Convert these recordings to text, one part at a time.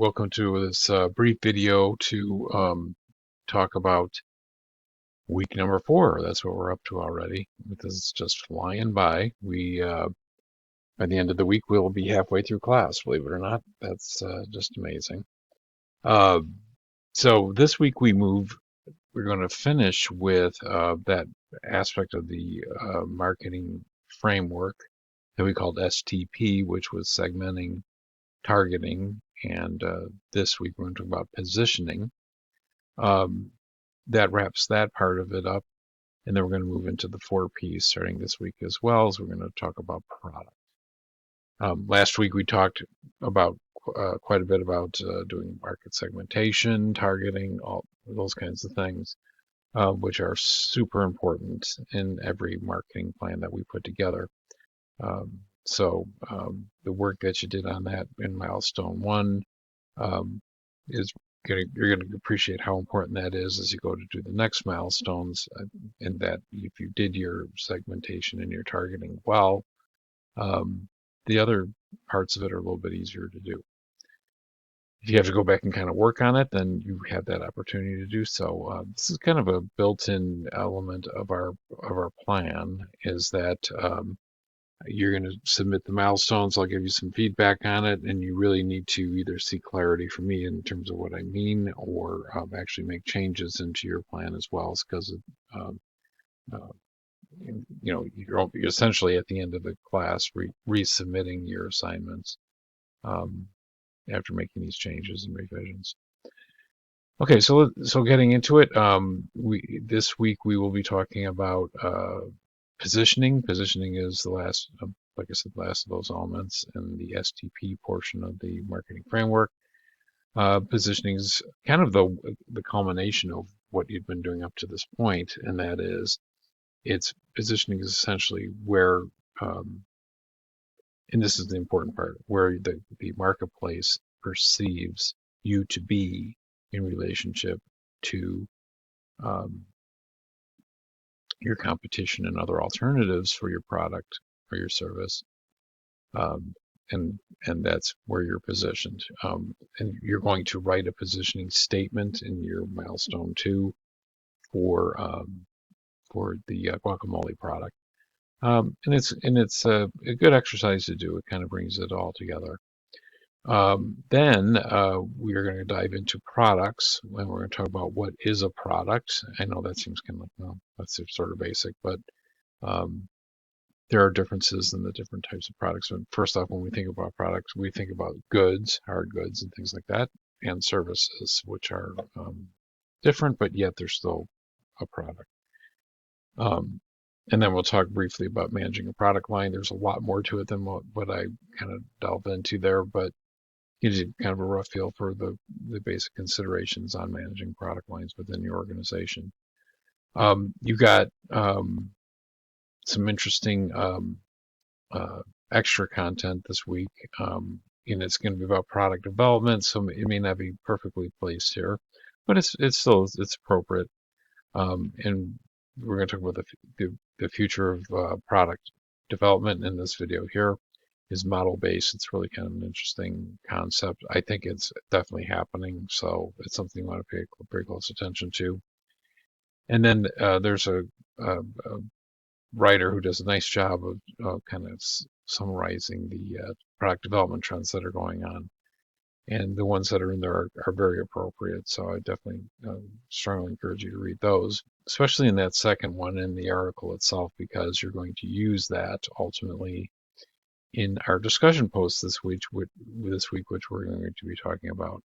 welcome to this brief video to talk about week number 4. That's what we're up to already. This is just flying by. By the end of the week, we'll be halfway through class, believe it or not. That's just amazing. Uh, so this week we're going to finish with that aspect of the marketing framework that we called STP, which was segmenting, targeting, and this week we're going to talk about positioning. That wraps that part of it up, and then we're going to move into the 4Ps starting this week as well, as we're going to talk about product. Last week we talked about quite a bit about doing market segmentation, targeting, all those kinds of things, which are super important in every marketing plan that we put together. The work that you did on that in milestone 1 is you're going to appreciate how important that is as you go to do the next milestones, and that if you did your segmentation and your targeting well, the other parts of it are a little bit easier to do. If you have to go back and kind of work on it, then you have that opportunity to do so. This is kind of a built-in element of our plan, is that you're going to submit the milestones. I'll give you some feedback on it, and you really need to either seek clarity from me in terms of what I mean, or actually make changes into your plan as well, because you're essentially at the end of the class resubmitting your assignments after making these changes and revisions. Okay, so getting into it, this week we will be talking about positioning. Positioning is the last, like I said, last of those elements in the STP portion of the marketing framework. Positioning is kind of the culmination of what you've been doing up to this point, and that is, positioning is essentially where, and this is the important part, where the marketplace perceives you to be in relationship to your competition and other alternatives for your product or your service, and that's where you're positioned. And you're going to write a positioning statement in your milestone 2 for the guacamole product, and it's a good exercise to do. It kind of brings it all together. Then we are going to dive into products, and we're going to talk about what is a product. I know that seems kind of like, well, that's sort of basic, but there are differences in the different types of products. And first off, when we think about products, we think about goods, hard goods, and things like that, and services, which are different, but yet they're still a product. And then we'll talk briefly about managing a product line. There's a lot more to it than what I kind of delve into there, but gives you kind of a rough feel for the basic considerations on managing product lines within your organization. You got some interesting extra content this week, and it's going to be about product development, so it may not be perfectly placed here, but it's still appropriate. And we're going to talk about the future of product development in this video here. Is model-based. It's really kind of an interesting concept. I think it's definitely happening, so it's something you want to pay very close attention to. And then there's a writer who does a nice job of kind of summarizing the product development trends that are going on, and the ones that are in there are very appropriate. So I definitely strongly encourage you to read those, especially in that second one in the article itself, because you're going to use that ultimately in our discussion post this week, which we're going to be talking about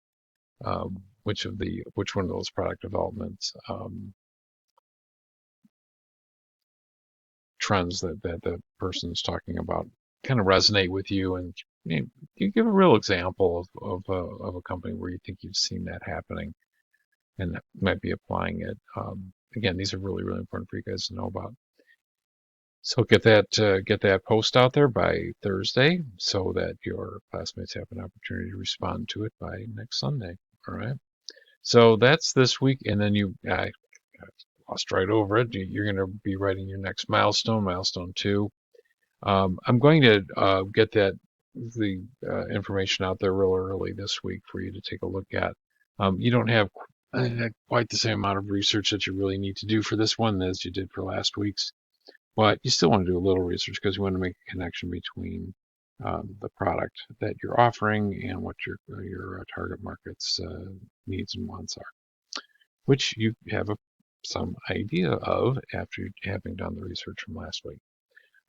which one of those product developments trends that the person is talking about kind of resonate with you, and you give a real example of a company where you think you've seen that happening and might be applying it. Again, these are really, really important for you guys to know about. So get that post out there by Thursday, so that your classmates have an opportunity to respond to it by next Sunday. All right. So that's this week, and then I glossed right over it. You're going to be writing your next milestone 2. I'm going to get that information out there real early this week for you to take a look at. You don't have quite the same amount of research that you really need to do for this one as you did for last week's, but you still want to do a little research because you want to make a connection between the product that you're offering and what your target market's needs and wants are, which you have some idea of after having done the research from last week.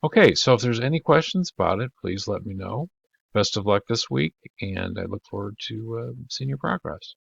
Okay, so if there's any questions about it, please let me know. Best of luck this week, and I look forward to seeing your progress.